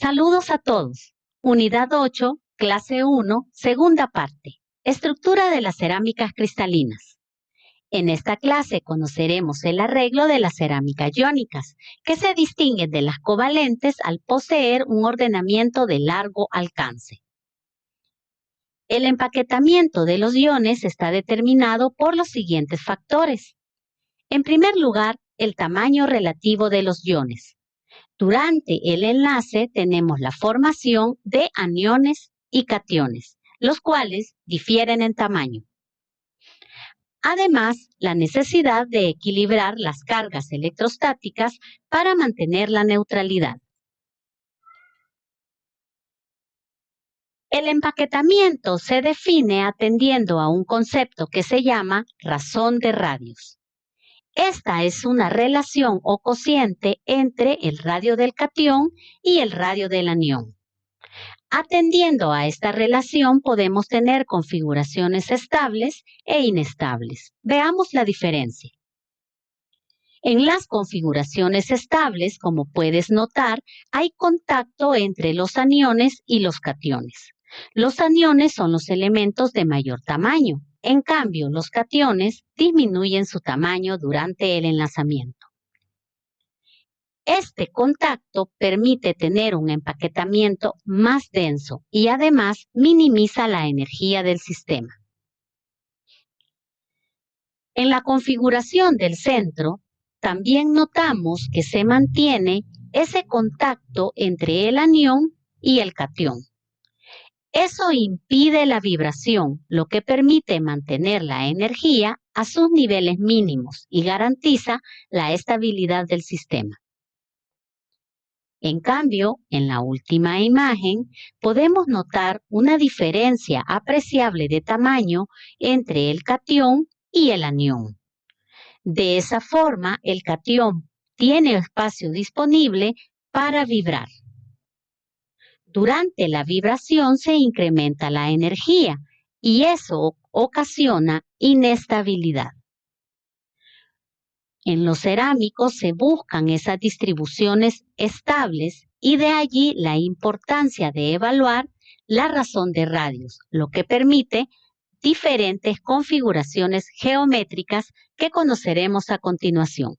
Saludos a todos. Unidad 8, clase 1, segunda parte. Estructura de las cerámicas cristalinas. En esta clase conoceremos el arreglo de las cerámicas iónicas, que se distinguen de las covalentes al poseer un ordenamiento de largo alcance. El empaquetamiento de los iones está determinado por los siguientes factores. En primer lugar, el tamaño relativo de los iones. Durante el enlace tenemos la formación de aniones y cationes, los cuales difieren en tamaño. Además, la necesidad de equilibrar las cargas electrostáticas para mantener la neutralidad. El empaquetamiento se define atendiendo a un concepto que se llama razón de radios. Esta es una relación o cociente entre el radio del catión y el radio del anión. Atendiendo a esta relación podemos tener configuraciones estables e inestables. Veamos la diferencia. En las configuraciones estables, como puedes notar, hay contacto entre los aniones y los cationes. Los aniones son los elementos de mayor tamaño. En cambio, los cationes disminuyen su tamaño durante el enlazamiento. Este contacto permite tener un empaquetamiento más denso y además minimiza la energía del sistema. En la configuración del centro, también notamos que se mantiene ese contacto entre el anión y el catión. Eso impide la vibración, lo que permite mantener la energía a sus niveles mínimos y garantiza la estabilidad del sistema. En cambio, en la última imagen, podemos notar una diferencia apreciable de tamaño entre el catión y el anión. De esa forma, el catión tiene espacio disponible para vibrar. Durante la vibración se incrementa la energía y eso ocasiona inestabilidad. En los cerámicos se buscan esas distribuciones estables y de allí la importancia de evaluar la razón de radios, lo que permite diferentes configuraciones geométricas que conoceremos a continuación.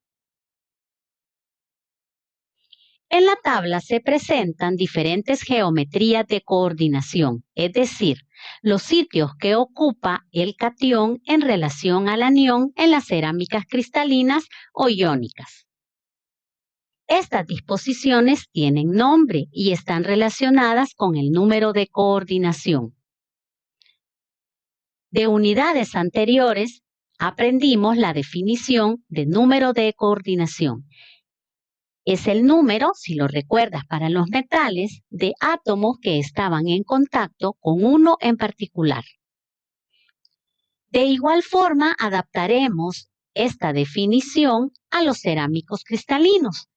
En la tabla se presentan diferentes geometrías de coordinación, es decir, los sitios que ocupa el catión en relación al anión en las cerámicas cristalinas o iónicas. Estas disposiciones tienen nombre y están relacionadas con el número de coordinación. De unidades anteriores aprendimos la definición de número de coordinación. Es el número, si lo recuerdas para los metales, de átomos que estaban en contacto con uno en particular. De igual forma, adaptaremos esta definición a los cerámicos cristalinos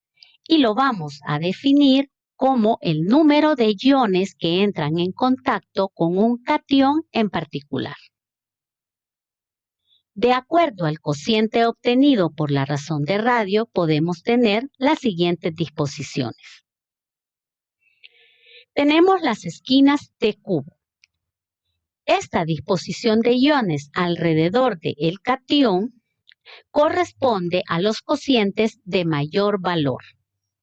y lo vamos a definir como el número de iones que entran en contacto con un catión en particular. De acuerdo al cociente obtenido por la razón de radio, podemos tener las siguientes disposiciones. Tenemos las esquinas de cubo. Esta disposición de iones alrededor del catión corresponde a los cocientes de mayor valor.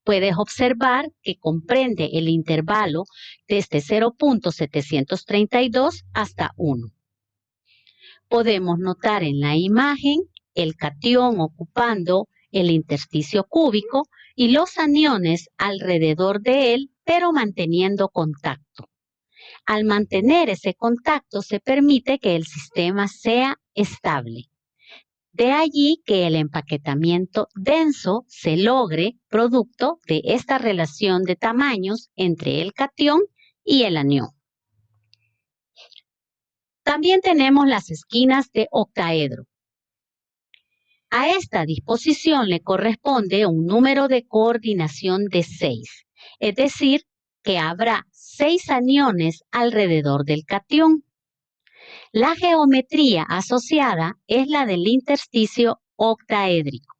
Puedes observar que comprende el intervalo desde 0.732 hasta 1. Podemos notar en la imagen el catión ocupando el intersticio cúbico y los aniones alrededor de él, pero manteniendo contacto. Al mantener ese contacto se permite que el sistema sea estable. De allí que el empaquetamiento denso se logre producto de esta relación de tamaños entre el catión y el anión. También tenemos las esquinas de octaedro. A esta disposición le corresponde un número de coordinación de 6, es decir, que habrá 6 aniones alrededor del catión. La geometría asociada es la del intersticio octaédrico.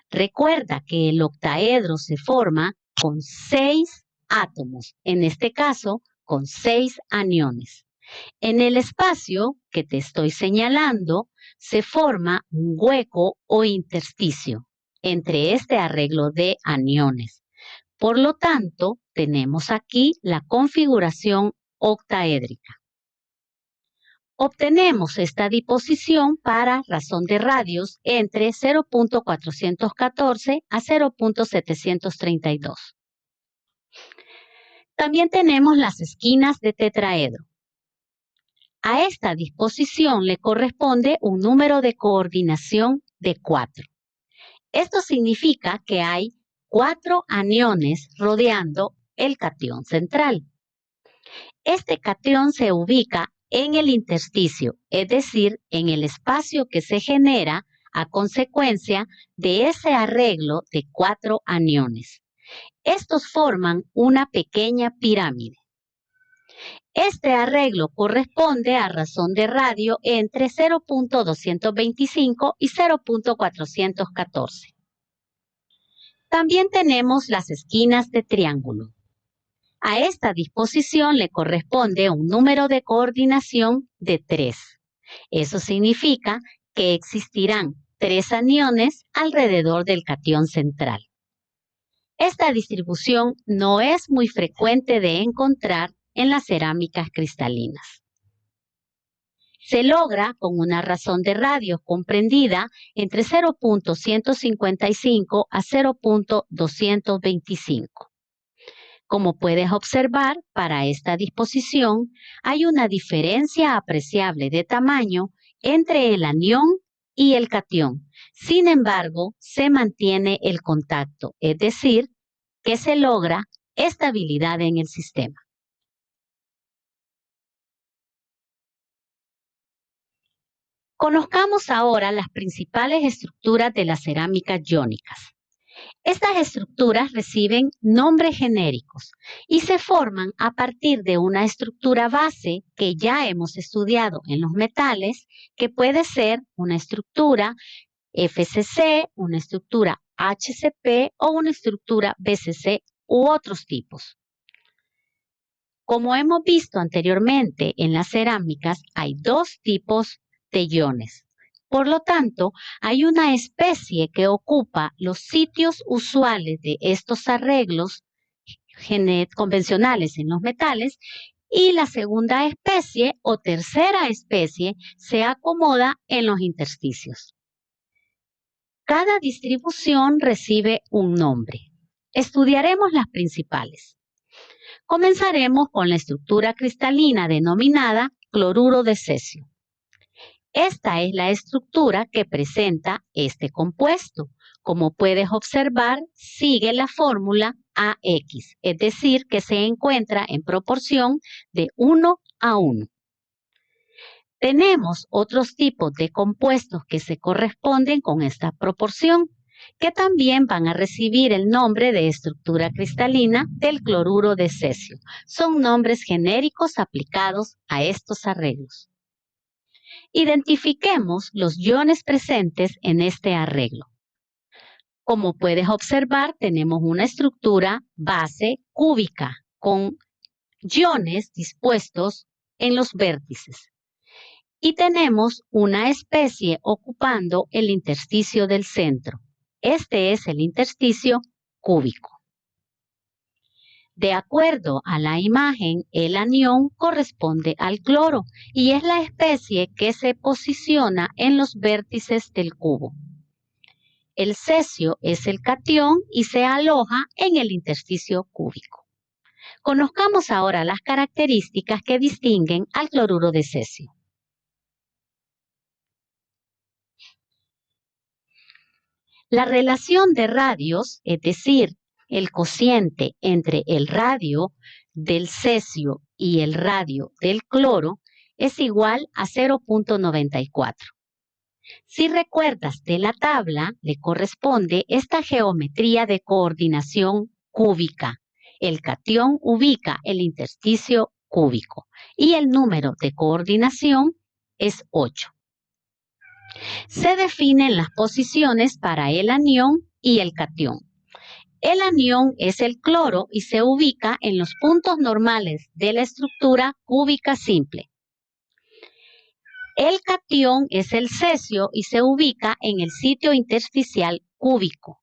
Recuerda que el octaedro se forma con 6 átomos, en este caso con 6 aniones. En el espacio que te estoy señalando se forma un hueco o intersticio entre este arreglo de aniones. Por lo tanto, tenemos aquí la configuración octaédrica. Obtenemos esta disposición para razón de radios entre 0.414 a 0.732. También tenemos las esquinas de tetraedro. A esta disposición le corresponde un número de coordinación de 4. Esto significa que hay 4 aniones rodeando el catión central. Este catión se ubica en el intersticio, es decir, en el espacio que se genera a consecuencia de ese arreglo de 4 aniones. Estos forman una pequeña pirámide. Este arreglo corresponde a razón de radio entre 0.225 y 0.414. También tenemos las esquinas de triángulo. A esta disposición le corresponde un número de coordinación de 3. Eso significa que existirán 3 aniones alrededor del catión central. Esta distribución no es muy frecuente de encontrar en las cerámicas cristalinas. Se logra con una razón de radios comprendida entre 0.155 a 0.225. Como puedes observar, para esta disposición hay una diferencia apreciable de tamaño entre el anión y el catión. Sin embargo, se mantiene el contacto, es decir, que se logra estabilidad en el sistema. Conozcamos ahora las principales estructuras de las cerámicas iónicas. Estas estructuras reciben nombres genéricos y se forman a partir de una estructura base que ya hemos estudiado en los metales, que puede ser una estructura FCC, una estructura HCP o una estructura BCC u otros tipos. Como hemos visto anteriormente en las cerámicas, hay 2 tipos de iones. Por lo tanto, hay una especie que ocupa los sitios usuales de estos arreglos convencionales en los metales y la segunda especie o tercera especie se acomoda en los intersticios. Cada distribución recibe un nombre. Estudiaremos las principales. Comenzaremos con la estructura cristalina denominada cloruro de cesio. Esta es la estructura que presenta este compuesto. Como puedes observar, sigue la fórmula AX, es decir, que se encuentra en proporción de 1 a 1. Tenemos otros tipos de compuestos que se corresponden con esta proporción, que también van a recibir el nombre de estructura cristalina del cloruro de cesio. Son nombres genéricos aplicados a estos arreglos. Identifiquemos los iones presentes en este arreglo. Como puedes observar, tenemos una estructura base cúbica con iones dispuestos en los vértices. Y tenemos una especie ocupando el intersticio del centro. Este es el intersticio cúbico. De acuerdo a la imagen, el anión corresponde al cloro y es la especie que se posiciona en los vértices del cubo. El cesio es el catión y se aloja en el intersticio cúbico. Conozcamos ahora las características que distinguen al cloruro de cesio. La relación de radios, es decir, el cociente entre el radio del cesio y el radio del cloro, es igual a 0.94. Si recuerdas de la tabla, le corresponde esta geometría de coordinación cúbica. El catión ubica el intersticio cúbico y el número de coordinación es 8. Se definen las posiciones para el anión y el catión. El anión es el cloro y se ubica en los puntos normales de la estructura cúbica simple. El catión es el cesio y se ubica en el sitio intersticial cúbico.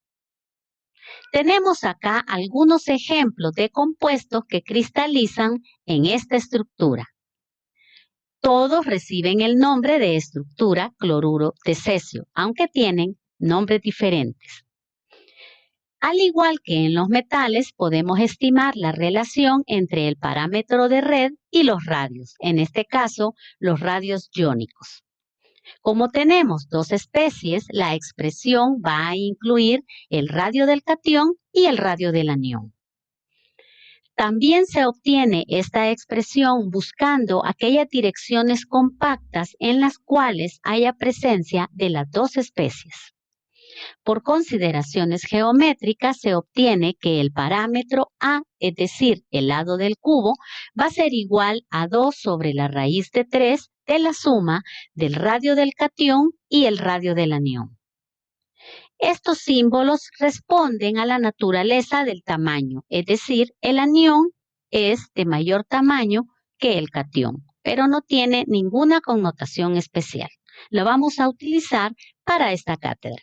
Tenemos acá algunos ejemplos de compuestos que cristalizan en esta estructura. Todos reciben el nombre de estructura cloruro de cesio, aunque tienen nombres diferentes. Al igual que en los metales, podemos estimar la relación entre el parámetro de red y los radios, en este caso, los radios iónicos. Como tenemos dos especies, la expresión va a incluir el radio del catión y el radio del anión. También se obtiene esta expresión buscando aquellas direcciones compactas en las cuales haya presencia de las dos especies. Por consideraciones geométricas se obtiene que el parámetro A, es decir, el lado del cubo, va a ser igual a 2 sobre la raíz de 3 de la suma del radio del catión y el radio del anión. Estos símbolos responden a la naturaleza del tamaño, es decir, el anión es de mayor tamaño que el catión, pero no tiene ninguna connotación especial. Lo vamos a utilizar para esta cátedra.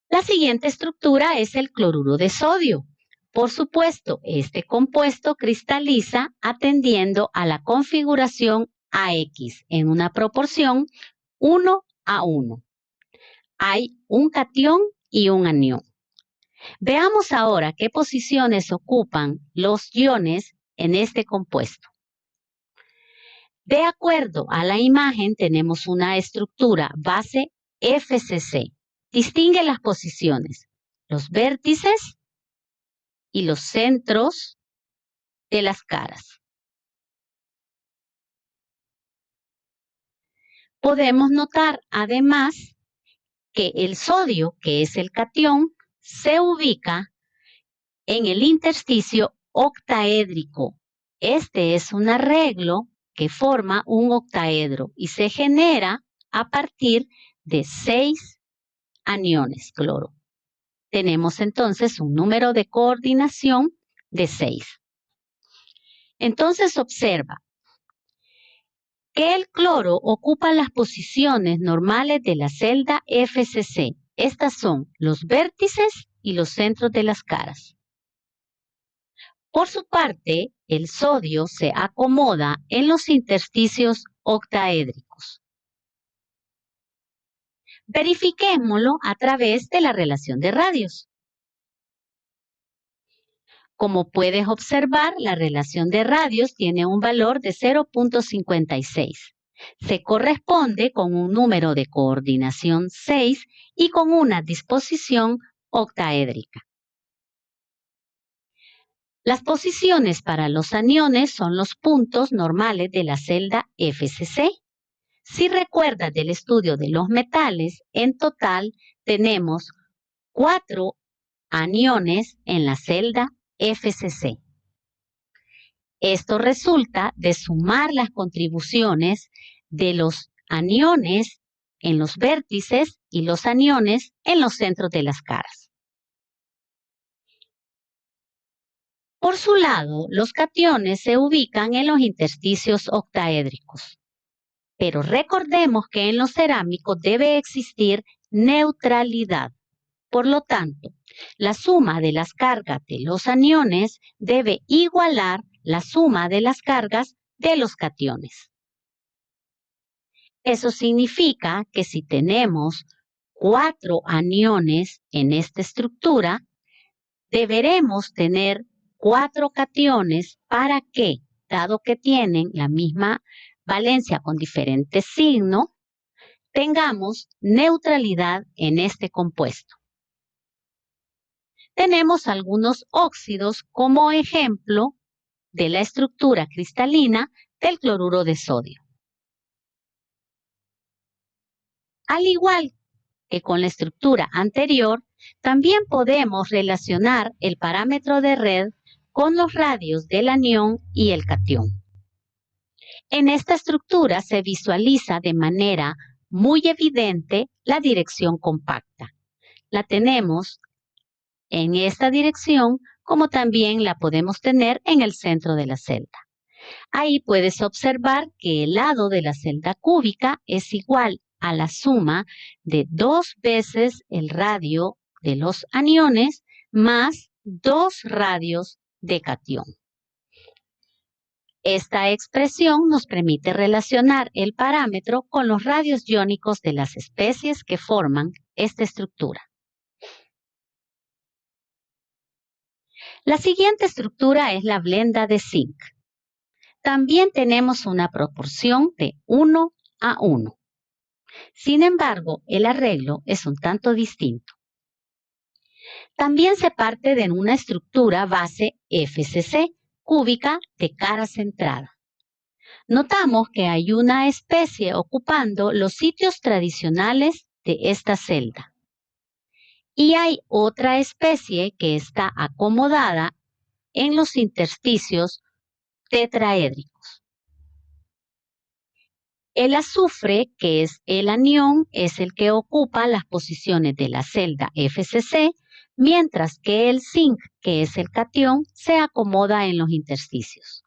La siguiente estructura es el cloruro de sodio. Por supuesto, este compuesto cristaliza atendiendo a la configuración AX en una proporción 1:1. Hay un catión y un anión. Veamos ahora qué posiciones ocupan los iones en este compuesto. De acuerdo a la imagen, tenemos una estructura base FCC. Distingue las posiciones, los vértices y los centros de las caras. Podemos notar además que el sodio, que es el catión, se ubica en el intersticio octaédrico. Este es un arreglo que forma un octaedro y se genera a partir de 6 aniones cloro. Tenemos entonces un número de coordinación de 6. Entonces observa que el cloro ocupa las posiciones normales de la celda FCC. Estas son los vértices y los centros de las caras. Por su parte, el sodio se acomoda en los intersticios octaédricos. Verifiquémoslo a través de la relación de radios. Como puedes observar, la relación de radios tiene un valor de 0.56. Se corresponde con un número de coordinación 6 y con una disposición octaédrica. Las posiciones para los aniones son los puntos normales de la celda FCC. Si recuerdas del estudio de los metales, en total tenemos 4 aniones en la celda FCC. Esto resulta de sumar las contribuciones de los aniones en los vértices y los aniones en los centros de las caras. Por su lado, los cationes se ubican en los intersticios octaédricos. Pero recordemos que en los cerámicos debe existir neutralidad. Por lo tanto, la suma de las cargas de los aniones debe igualar la suma de las cargas de los cationes. Eso significa que si tenemos 4 aniones en esta estructura, deberemos tener 4 cationes para que, dado que tienen la misma valencia con diferente signo, tengamos neutralidad en este compuesto. Tenemos algunos óxidos como ejemplo de la estructura cristalina del cloruro de sodio. Al igual que con la estructura anterior, también podemos relacionar el parámetro de red con los radios del anión y el catión. En esta estructura se visualiza de manera muy evidente la dirección compacta. La tenemos en esta dirección, como también la podemos tener en el centro de la celda. Ahí puedes observar que el lado de la celda cúbica es igual a la suma de 2 veces el radio de los aniones más 2 radios de catión. Esta expresión nos permite relacionar el parámetro con los radios iónicos de las especies que forman esta estructura. La siguiente estructura es la blenda de zinc. También tenemos una proporción de 1 a 1. Sin embargo, el arreglo es un tanto distinto. También se parte de una estructura base FCC cúbica de cara centrada. Notamos que hay una especie ocupando los sitios tradicionales de esta celda. Y hay otra especie que está acomodada en los intersticios tetraédricos. El azufre, que es el anión, es el que ocupa las posiciones de la celda FCC, mientras que el zinc, que es el catión, se acomoda en los intersticios.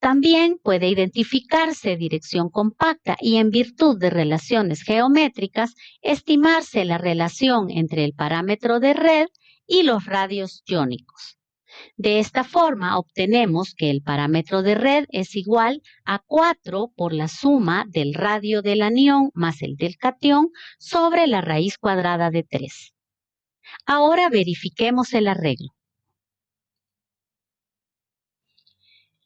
También puede identificarse dirección compacta y en virtud de relaciones geométricas, estimarse la relación entre el parámetro de red y los radios iónicos. De esta forma obtenemos que el parámetro de red es igual a 4 por la suma del radio del anión más el del catión sobre la raíz cuadrada de 3. Ahora verifiquemos el arreglo.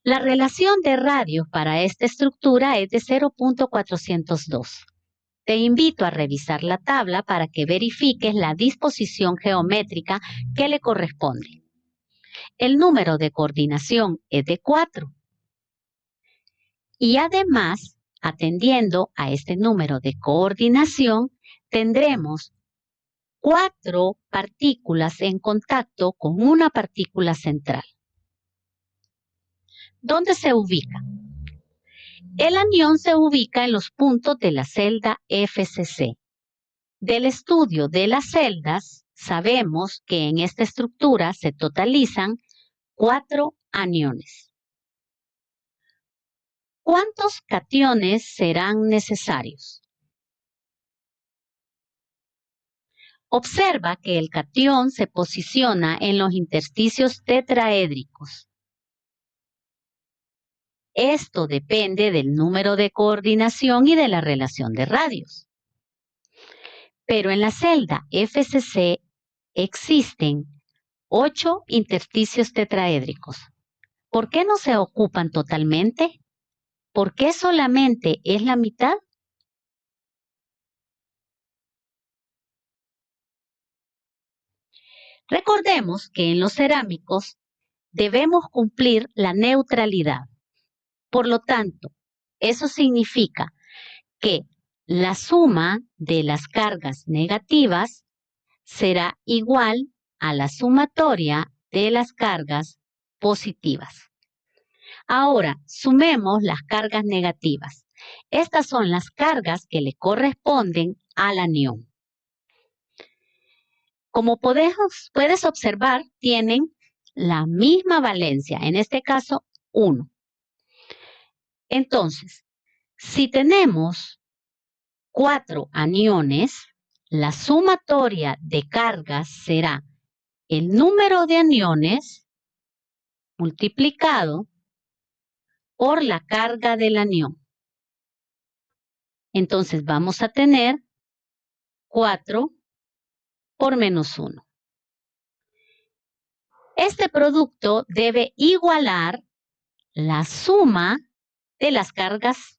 La relación de radios para esta estructura es de 0.402. Te invito a revisar la tabla para que verifiques la disposición geométrica que le corresponde. El número de coordinación es de 4. Y además, atendiendo a este número de coordinación, tendremos 4 partículas en contacto con una partícula central. ¿Dónde se ubica? El anión se ubica en los puntos de la celda FCC. Del estudio de las celdas, sabemos que en esta estructura se totalizan 4 aniones. ¿Cuántos cationes serán necesarios? Observa que el catión se posiciona en los intersticios tetraédricos. Esto depende del número de coordinación y de la relación de radios. Pero en la celda FCC existen 8 intersticios tetraédricos. ¿Por qué no se ocupan totalmente? ¿Por qué solamente es la mitad? Recordemos que en los cerámicos debemos cumplir la neutralidad. Por lo tanto, eso significa que la suma de las cargas negativas será igual a la sumatoria de las cargas positivas. Ahora, sumemos las cargas negativas. Estas son las cargas que le corresponden al anión. Como puedes observar, tienen la misma valencia, en este caso 1. Entonces, si tenemos 4 aniones, la sumatoria de cargas será el número de aniones multiplicado por la carga del anión. Entonces vamos a tener 4 por menos 1. Este producto debe igualar la suma de las cargas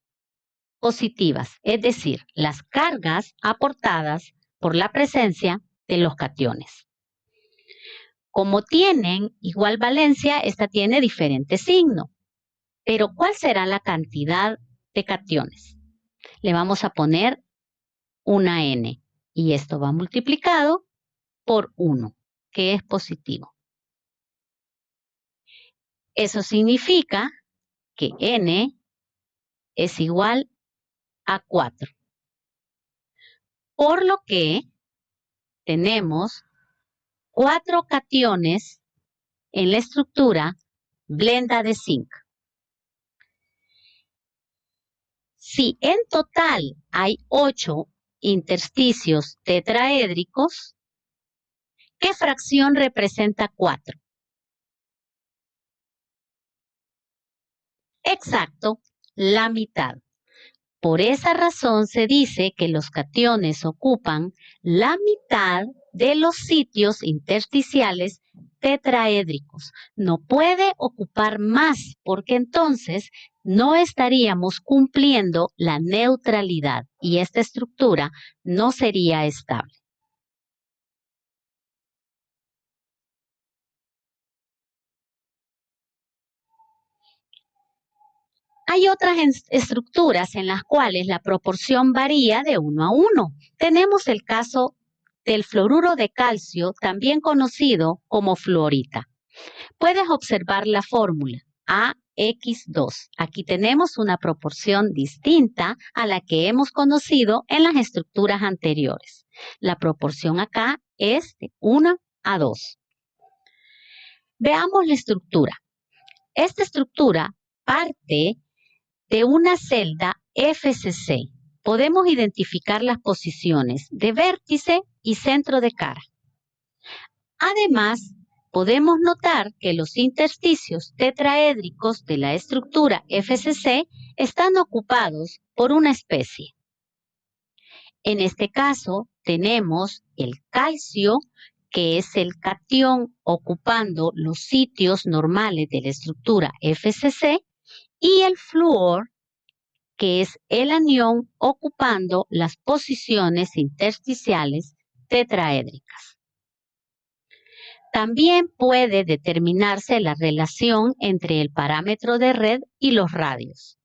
positivas, es decir, las cargas aportadas por la presencia de los cationes. Como tienen igual valencia, esta tiene diferente signo. Pero ¿cuál será la cantidad de cationes? Le vamos a poner una n y esto va multiplicado por 1, que es positivo. Eso significa que n es igual a 4. Por lo que tenemos 4 cationes en la estructura blenda de zinc. Si en total hay 8 intersticios tetraédricos, ¿qué fracción representa 4? Exacto, la mitad. Por esa razón se dice que los cationes ocupan la mitad de los sitios intersticiales tetraédricos. No puede ocupar más porque entonces no estaríamos cumpliendo la neutralidad y esta estructura no sería estable. Hay otras estructuras en las cuales la proporción varía de 1 a 1. Tenemos el caso del fluoruro de calcio, también conocido como fluorita. Puedes observar la fórmula AX2. Aquí tenemos una proporción distinta a la que hemos conocido en las estructuras anteriores. La proporción acá es de 1 a 2. Veamos la estructura. Esta estructura parte de una celda FCC. Podemos identificar las posiciones de vértice y centro de cara. Además, podemos notar que los intersticios tetraédricos de la estructura FCC están ocupados por una especie. En este caso, tenemos el calcio, que es el catión ocupando los sitios normales de la estructura FCC, y el flúor, que es el anión ocupando las posiciones intersticiales tetraédricas. También puede determinarse la relación entre el parámetro de red y los radios.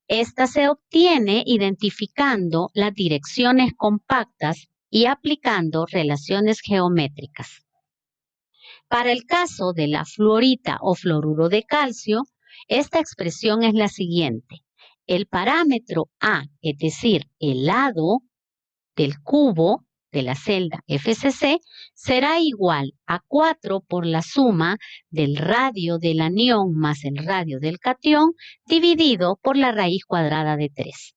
Esta se obtiene identificando las direcciones compactas y aplicando relaciones geométricas. Para el caso de la fluorita o fluoruro de calcio, esta expresión es la siguiente. El parámetro A, es decir, el lado del cubo de la celda FCC, será igual a 4 por la suma del radio del anión más el radio del catión dividido por la raíz cuadrada de 3.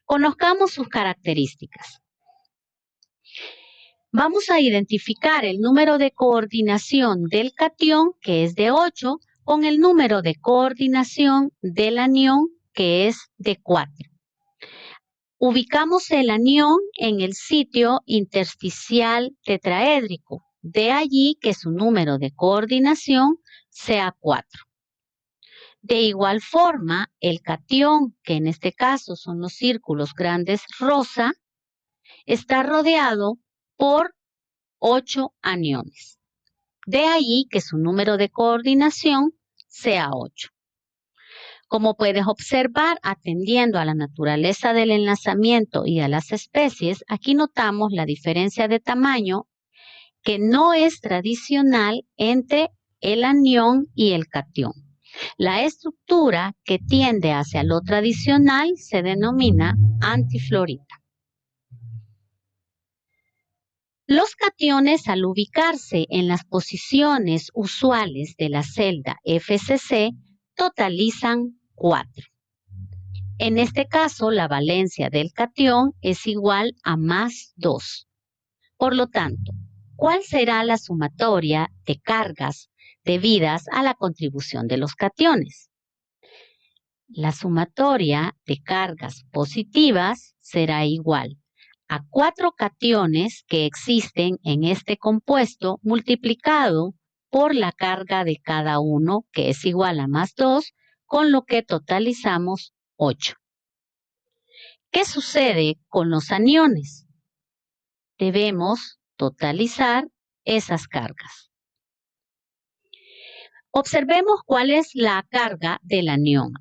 Conozcamos sus características. Vamos a identificar el número de coordinación del catión, que es de 8, con el número de coordinación del anión, que es de 4. Ubicamos el anión en el sitio intersticial tetraédrico, de allí que su número de coordinación sea 4. De igual forma, el catión, que en este caso son los círculos grandes rosa, está rodeado por 8 aniones. De ahí que su número de coordinación sea 8. Como puedes observar, atendiendo a la naturaleza del enlazamiento y a las especies, aquí notamos la diferencia de tamaño que no es tradicional entre el anión y el catión. La estructura que tiende hacia lo tradicional se denomina antifluorita. Los cationes, al ubicarse en las posiciones usuales de la celda FCC, totalizan 4. En este caso, la valencia del catión es igual a más 2. Por lo tanto, ¿cuál será la sumatoria de cargas debidas a la contribución de los cationes? La sumatoria de cargas positivas será igual a 4 cationes que existen en este compuesto multiplicado por la carga de cada uno, que es igual a más 2, con lo que totalizamos 8. ¿Qué sucede con los aniones? Debemos totalizar esas cargas. Observemos cuál es la carga del anión.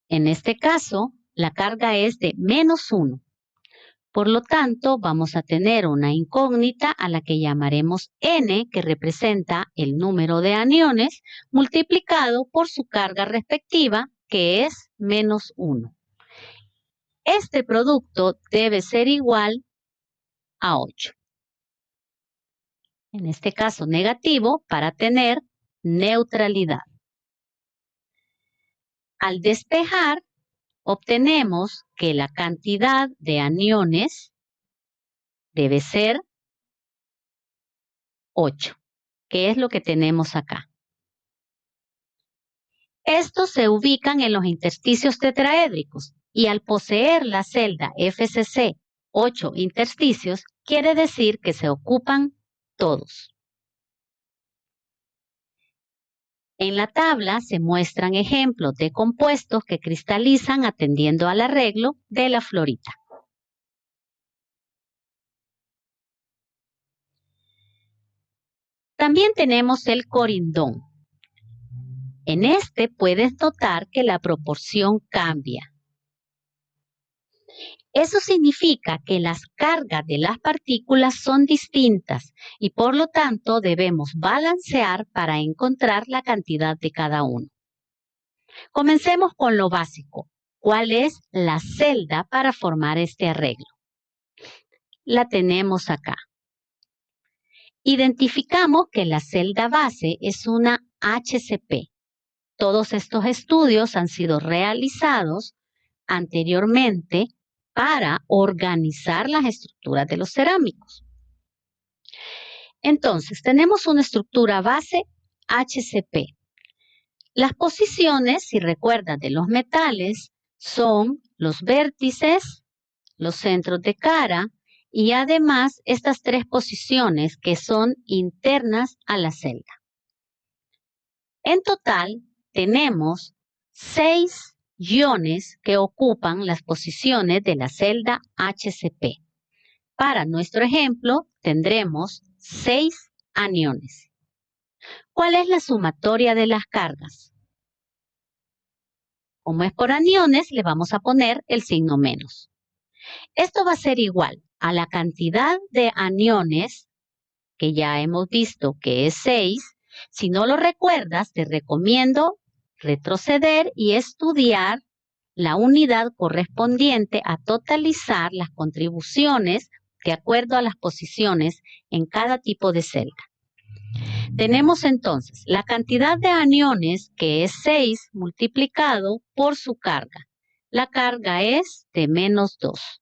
En este caso, la carga es de -1. Por lo tanto, vamos a tener una incógnita a la que llamaremos N, que representa el número de aniones, multiplicado por su carga respectiva, que es -1. Este producto debe ser igual a 8. En este caso negativo, para tener neutralidad. Al despejar, obtenemos que la cantidad de aniones debe ser 8, que es lo que tenemos acá. Estos se ubican en los intersticios tetraédricos y al poseer la celda FCC 8 intersticios, quiere decir que se ocupan todos. En la tabla se muestran ejemplos de compuestos que cristalizan atendiendo al arreglo de la florita. También tenemos el corindón. En este puedes notar que la proporción cambia. Eso significa que las cargas de las partículas son distintas y por lo tanto debemos balancear para encontrar la cantidad de cada uno. Comencemos con lo básico. ¿Cuál es la celda para formar este arreglo? La tenemos acá. Identificamos que la celda base es una HCP. Todos estos estudios han sido realizados anteriormente para organizar las estructuras de los cerámicos. Entonces, tenemos una estructura base HCP. Las posiciones, si recuerdan, de los metales son los vértices, los centros de cara y además estas tres posiciones que son internas a la celda. En total, tenemos 6 iones que ocupan las posiciones de la celda HCP. Para nuestro ejemplo, tendremos 6 aniones. ¿Cuál es la sumatoria de las cargas? Como es por aniones, le vamos a poner el signo menos. Esto va a ser igual a la cantidad de aniones, que ya hemos visto que es 6. Si no lo recuerdas, te recomiendo retroceder y estudiar la unidad correspondiente a totalizar las contribuciones de acuerdo a las posiciones en cada tipo de celda. Tenemos entonces la cantidad de aniones, que es 6 multiplicado por su carga. La carga es de -2.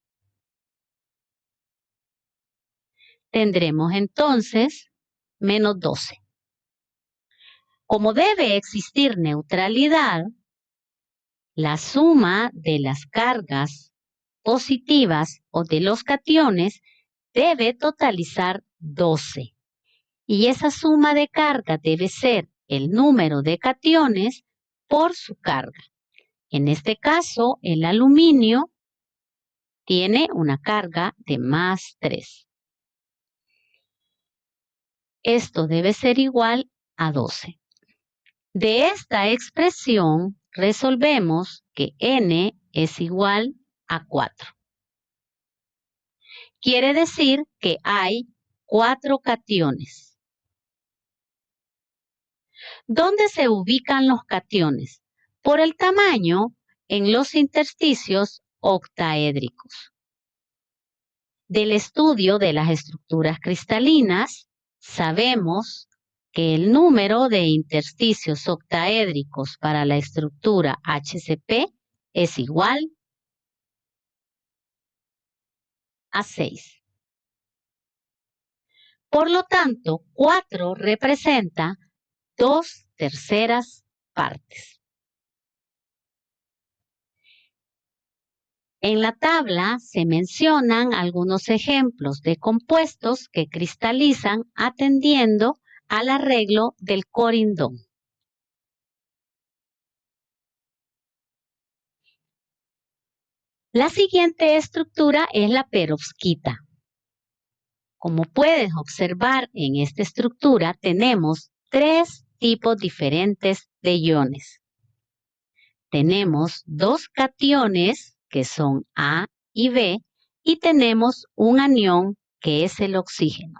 Tendremos entonces -12. Como debe existir neutralidad, la suma de las cargas positivas o de los cationes debe totalizar 12. Y esa suma de carga debe ser el número de cationes por su carga. En este caso, el aluminio tiene una carga de +3. Esto debe ser igual a 12. De esta expresión resolvemos que N es igual a 4. Quiere decir que hay 4 cationes. ¿Dónde se ubican los cationes? Por el tamaño en los intersticios octaédricos. Del estudio de las estructuras cristalinas, sabemos que el número de intersticios octaédricos para la estructura HCP es igual a 6. Por lo tanto, 4 representa 2/3 partes. En la tabla se mencionan algunos ejemplos de compuestos que cristalizan atendiendo al arreglo del corindón. La siguiente estructura es la perovskita. Como puedes observar en esta estructura, tenemos 3 tipos diferentes de iones. Tenemos 2 cationes, que son A y B, y tenemos un anión que es el oxígeno.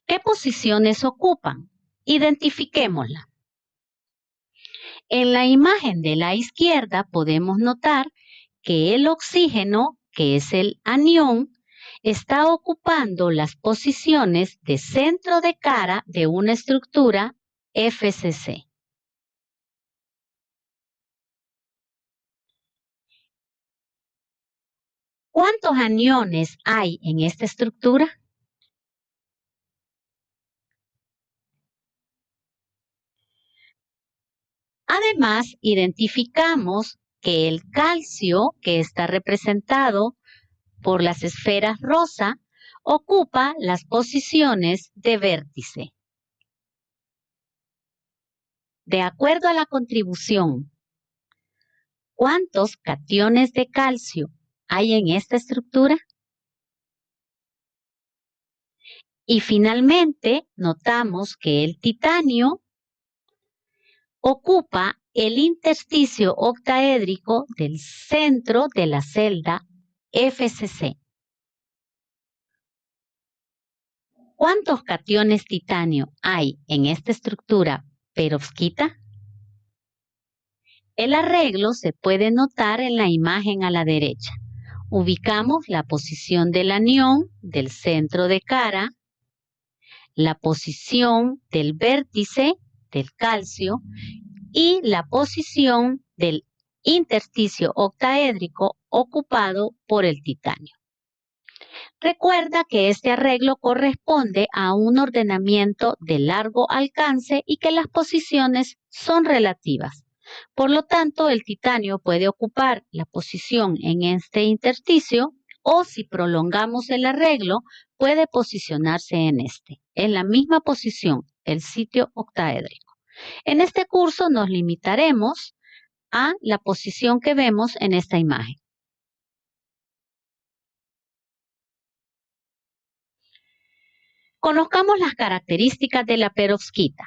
¿Qué posiciones ocupan? Identifiquémosla. En la imagen de la izquierda podemos notar que el oxígeno, que es el anión, está ocupando las posiciones de centro de cara de una estructura FCC. ¿Cuántos aniones hay en esta estructura? Además, identificamos que el calcio, que está representado por las esferas rosa, ocupa las posiciones de vértice. De acuerdo a la contribución, ¿cuántos cationes de calcio hay en esta estructura? Y finalmente, notamos que el titanio ocupa el intersticio octaédrico del centro de la celda FCC. ¿Cuántos cationes titanio hay en esta estructura perovskita? El arreglo se puede notar en la imagen a la derecha. Ubicamos la posición del anión del centro de cara, la posición del vértice del calcio y la posición del intersticio octaédrico ocupado por el titanio. Recuerda que este arreglo corresponde a un ordenamiento de largo alcance y que las posiciones son relativas. Por lo tanto, el titanio puede ocupar la posición en este intersticio o si prolongamos el arreglo, puede posicionarse en la misma posición, el sitio octaédrico. En este curso nos limitaremos a la posición que vemos en esta imagen. Conozcamos las características de la perovskita.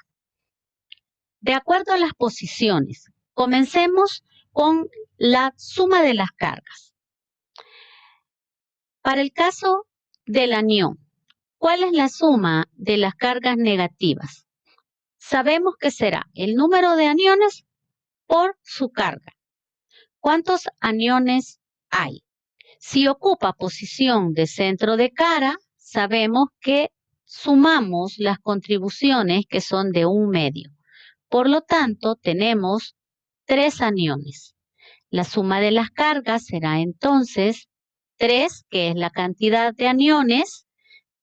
De acuerdo a las posiciones, comencemos con la suma de las cargas. Para el caso del anión, ¿cuál es la suma de las cargas negativas? Sabemos que será el número de aniones por su carga. ¿Cuántos aniones hay? Si ocupa posición de centro de cara, sabemos que sumamos las contribuciones que son de 1/2. Por lo tanto, tenemos 3 aniones. La suma de las cargas será entonces 3, que es la cantidad de aniones,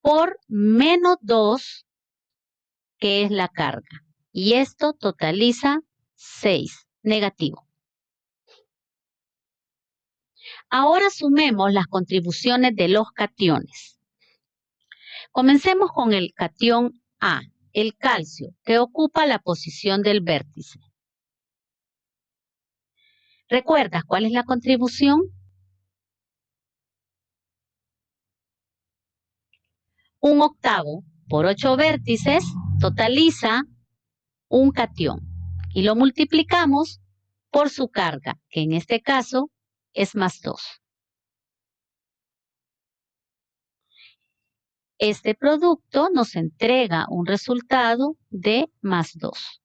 por menos 2, que es la carga. Y esto totaliza 6, negativo. Ahora sumemos las contribuciones de los cationes. Comencemos con el catión A, el calcio, que ocupa la posición del vértice. ¿Recuerdas cuál es la contribución? 1/8 por 8 vértices totaliza un catión y lo multiplicamos por su carga, que en este caso es +2. Este producto nos entrega un resultado de +2.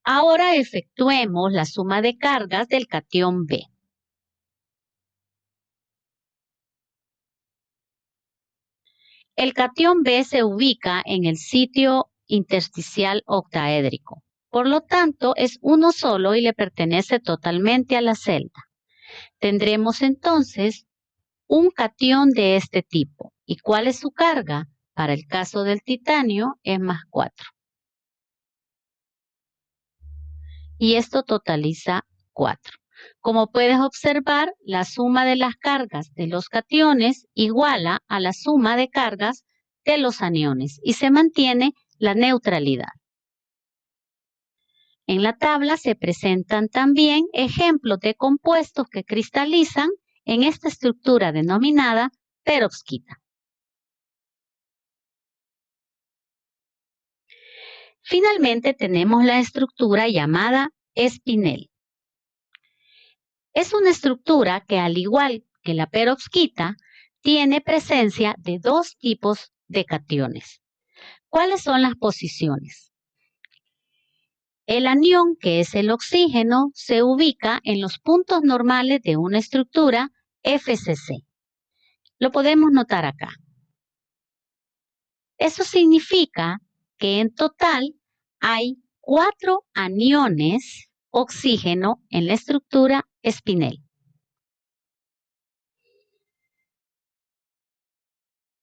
Ahora efectuemos la suma de cargas del catión B. El catión B se ubica en el sitio intersticial octaédrico. Por lo tanto, es uno solo y le pertenece totalmente a la celda. Tendremos entonces un catión de este tipo. ¿Y cuál es su carga? Para el caso del titanio es +4. Y esto totaliza 4. Como puedes observar, la suma de las cargas de los cationes iguala a la suma de cargas de los aniones y se mantiene la neutralidad. En la tabla se presentan también ejemplos de compuestos que cristalizan en esta estructura denominada perovskita. Finalmente tenemos la estructura llamada espinel. Es una estructura que, al igual que la perovskita, tiene presencia de dos tipos de cationes. ¿Cuáles son las posiciones? El anión, que es el oxígeno, se ubica en los puntos normales de una estructura FCC. Lo podemos notar acá. Eso significa que en total hay 4 aniones oxígeno en la estructura espinel.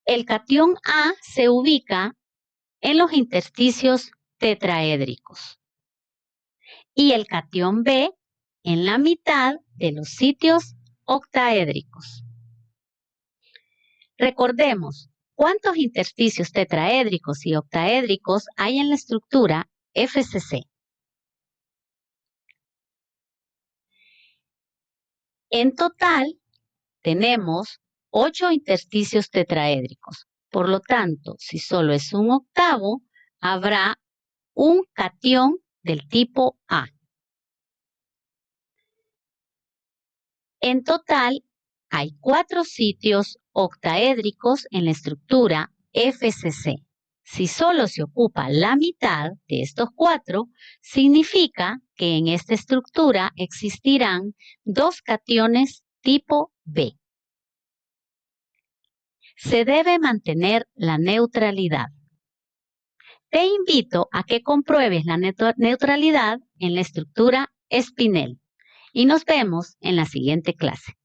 El catión A se ubica en los intersticios tetraédricos y el catión B en la mitad de los sitios octaédricos. Recordemos, ¿cuántos intersticios tetraédricos y octaédricos hay en la estructura FCC? En total, tenemos 8 intersticios tetraédricos. Por lo tanto, si solo es un octavo, habrá un catión del tipo A. En total, hay 4 sitios octaédricos en la estructura FCC. Si solo se ocupa la mitad de estos 4, significa que en esta estructura existirán 2 cationes tipo B. Se debe mantener la neutralidad. Te invito a que compruebes la neutralidad en la estructura espinel y nos vemos en la siguiente clase.